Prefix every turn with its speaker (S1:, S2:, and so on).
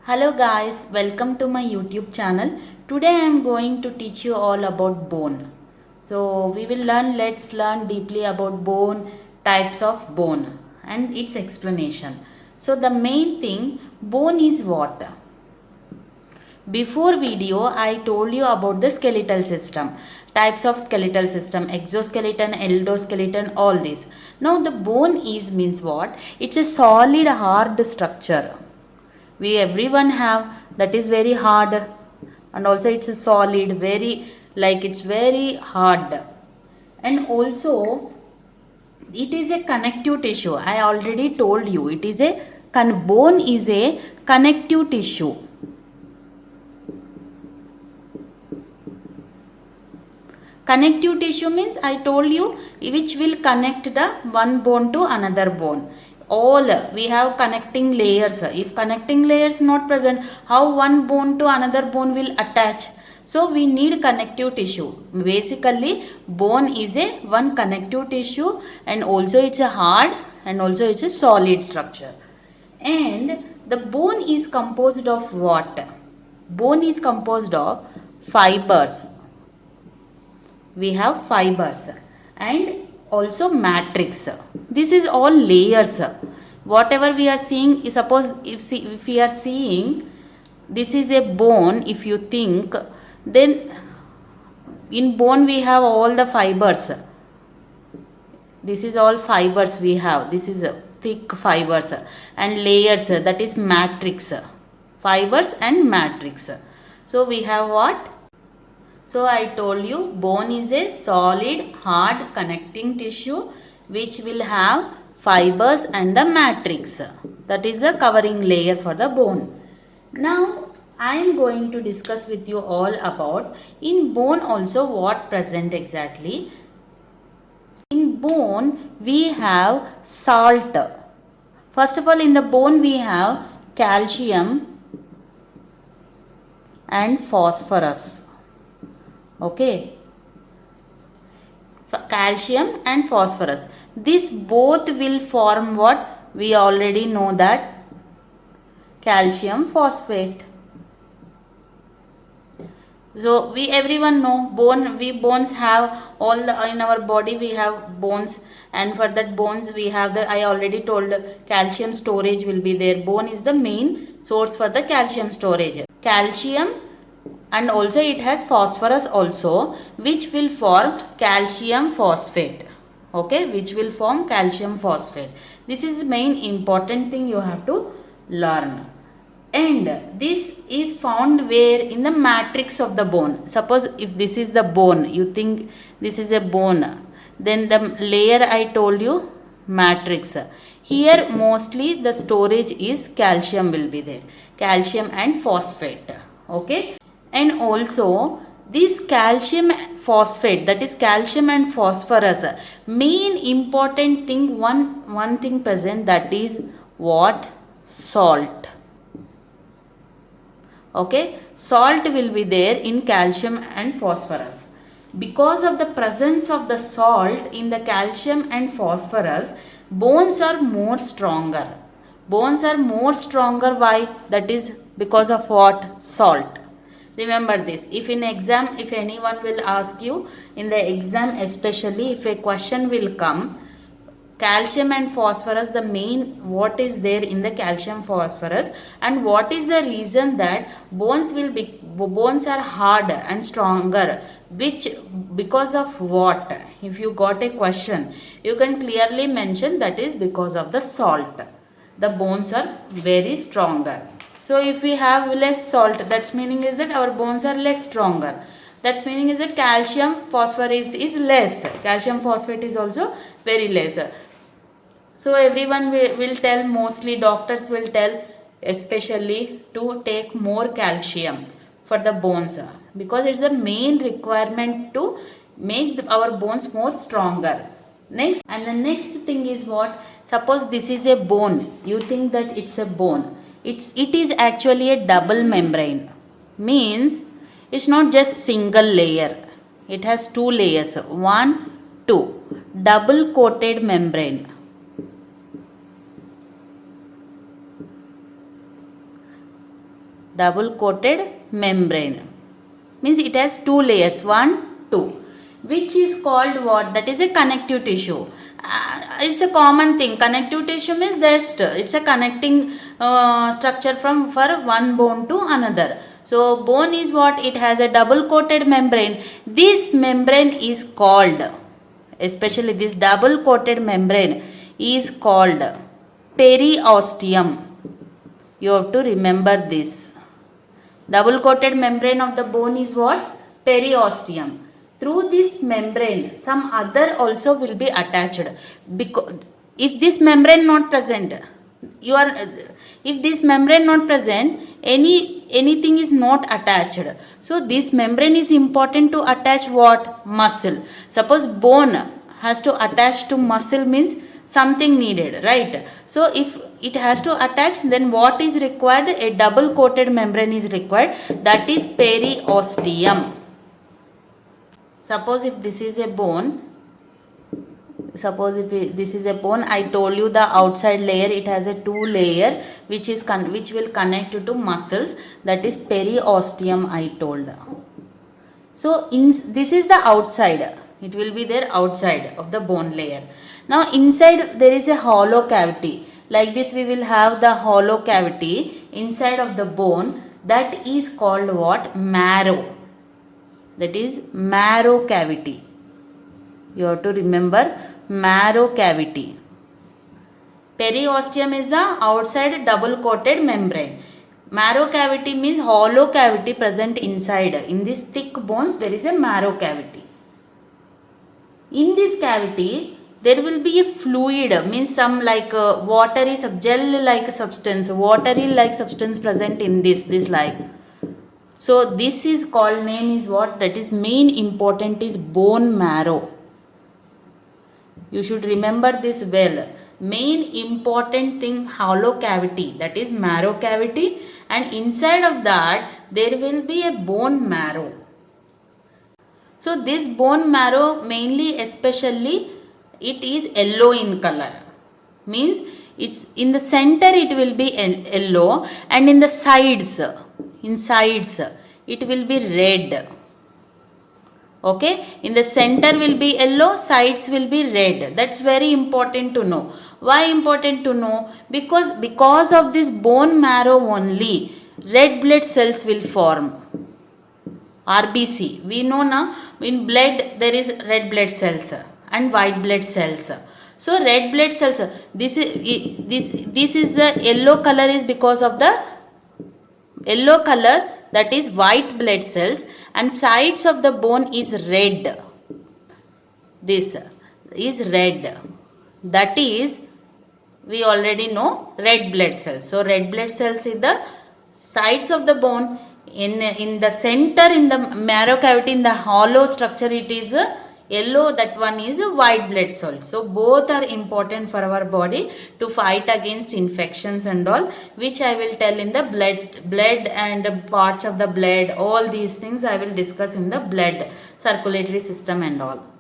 S1: Hello guys, welcome to my YouTube channel. Today I am going to teach you all about bone. So let's learn deeply about bone, types of bone and its explanation. So the main thing, bone is what? Before video I told you about the skeletal system, types of skeletal system, exoskeleton, endoskeleton, all this. Now the bone is means what? It's a solid hard structure we everyone have, that is very hard, and also it's a solid, very, like it's very hard, and also it is a connective tissue. I already told you it is a bone is a connective tissue. Connective tissue means I told you which will connect the one bone to another bone. All we have connecting layers. If connecting layers not present, how one bone to another bone will attach? So we need connective tissue. Basically bone is a one connective tissue, and also it's a hard and also it's a solid structure. And the bone is composed of what? Bone is composed of fibers. We have fibers and also matrix. This is all layers. Whatever we are seeing, suppose if we are seeing this is a bone, if you think, then in bone we have all the fibers. This is all fibers we have. This is thick fibers and layers, that is matrix. Fibers and matrix. So we have what? So I told you bone is a solid hard connecting tissue which will have fibers and a matrix. That is the covering layer for the bone. Now I am going to discuss with you all about in bone also what present exactly. In bone we have salt. First of all, in the bone we have calcium and phosphorus. Okay, calcium and phosphorus, this both will form what? We already know that calcium phosphate. So we everyone know bones have all in our body, we have bones, and for that bones we have the, I already told, calcium storage will be there. Bone is the main source for the calcium storage. Calcium, and also it has phosphorus also, which will form calcium phosphate. Okay, which will form calcium phosphate. This is the main important thing you have to learn. And this is found where? In the matrix of the bone. Suppose if this is the bone, you think this is a bone, then the layer I told you, matrix. Here mostly the storage is calcium will be there, calcium and phosphate. Okay, and also this calcium phosphate, that is calcium and phosphorus, main important thing, one thing present, that is what? Salt. Okay, salt will be there in calcium and phosphorus. Because of the presence of the salt in the calcium and phosphorus, bones are more stronger. Bones are more stronger. Why? That is because of what? Salt. Remember this. If in exam, if anyone will ask you in the exam, especially if a question will come, calcium and phosphorus, the main what is there in the calcium phosphorus, and what is the reason that bones are hard and stronger, which because of what? If you got a question, you can clearly mention that is because of the salt. The bones are very stronger. So if we have less salt, that's meaning is that our bones are less stronger. That's meaning is that calcium phosphorus is less. Calcium phosphate is also very less. So everyone will tell, mostly doctors will tell, especially to take more calcium for the bones, because it's the main requirement to make our bones more stronger. Next, and the next thing is what? Suppose this is a bone. You think that it's a bone. It is actually a double membrane. Means it's not just single layer. It has two layers. 1, 2. Double coated membrane. double coated membrane. Means it has two layers, 1, 2, which is called what? That is a connective tissue. It's a common thing. Connective tissue means it's a connecting structure for one bone to another. So bone is what? It has a double coated membrane. This membrane is called, especially this double coated membrane is called periosteum. You have to remember this. Double coated membrane of the bone is what? Periosteum. Through this membrane, some other also will be attached. Because if this membrane not present, if this membrane not present, anything is not attached. So this membrane is important to attach what? Muscle. Suppose bone has to attach to muscle, means something needed, right? So if it has to attach, then what is required? A double coated membrane is required, that is periosteum. Suppose if this is a bone, I told you the outside layer, it has a two layer which will connect to muscles, that is periosteum I told. So this is the outside, it will be there outside of the bone layer. Now inside there is a hollow cavity. Like this we will have the hollow cavity inside of the bone, that is called what? Marrow. That is marrow cavity. You have to remember marrow cavity. Periosteum is the outside double coated membrane. Marrow cavity means hollow cavity present inside. In these thick bones there is a marrow cavity. In this cavity there will be a fluid, means some like watery gel like substance, present in this like. So this is called, name is what? That is main important is bone marrow. You should remember this well. Main important thing, hollow cavity, that is marrow cavity, and inside of that there will be a bone marrow. So this bone marrow mainly, especially it is yellow in color, means it's in the center it will be yellow, and in the sides it will be red. Okay, in the center will be yellow, sides will be red. That's very important to know. Why important to know? Because of this bone marrow only red blood cells will form. RBC, we know now, in blood there is red blood cells and white blood cells. So red blood cells, this is the yellow color is because of the yellow color, that is white blood cells, and sides of the bone is red. This is red, that is we already know red blood cells. So red blood cells is the sides of the bone. In the center, in the marrow cavity, in the hollow structure, it is yellow, that one is white blood cells. So both are important for our body to fight against infections and all, which I will tell in the blood and parts of the blood. All these things I will discuss in the blood circulatory system and all.